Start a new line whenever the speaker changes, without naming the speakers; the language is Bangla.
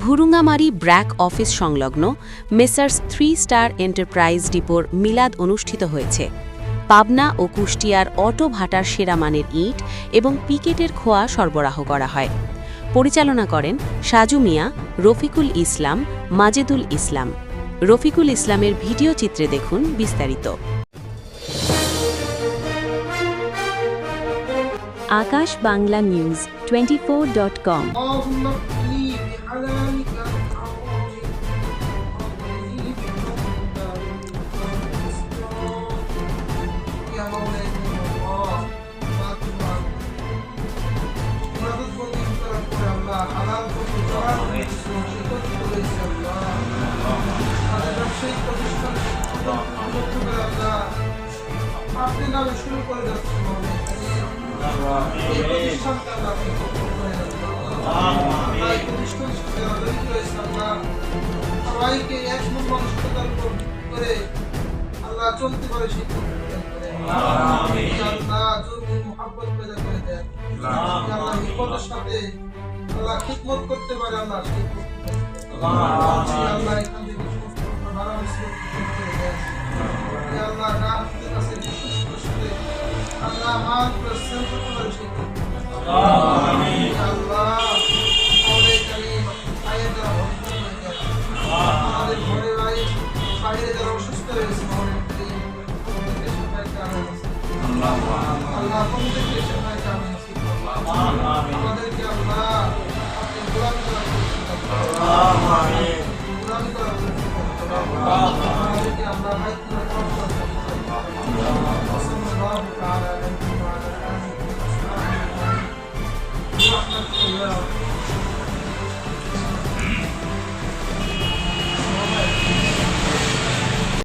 ভুরুঙ্গামারী ব্র্যাক অফিস সংলগ্ন মেসার্স 3 স্টার এন্টারপ্রাইজ ডিপোর মিলাদ অনুষ্ঠিত হয়েছে। পাবনা ও কুষ্টিয়ার অটো ভাটার সেরা মানের ইট এবং পিকেটের খোয়া সরবরাহ করা হয়। পরিচালনা করেন সাজু মিয়া, রফিকুল ইসলাম, মাজেদুল ইসলাম। রফিকুল ইসলামের ভিডিও চিত্রে দেখুন বিস্তারিত। আকাশ বাংলা নিউজ 24.com।
আপনি নামে শুরু করে যাচ্ছেন সবাইকে এক মানসিকতার উপর করে আল্লাহ চলতে পারে সেই মহাব্বত পেদা করে দেন। আল্লাহ বিপদের সাথে আল্লাহ খিদমত করতে পারে। আল্লাহ আল্লাহ এখান থেকে সমস্ত করে দেন। আল্লাহ রাতের কাছে আল্লাহ মান প্রসন্ন করতে পারে সেই আল্লাহ আমাদের কারীম আয়ের দ্বারা ভরপুর হয়ে যায়। আমাদের ঘরে বাইরে যারা অসুস্থ রয়েছে আল্লাহ প্রত্যেককে সেবায় কামিল আমাদেরকে আল্লাহ আপনি গোলামি করা আমাদেরকে আমরা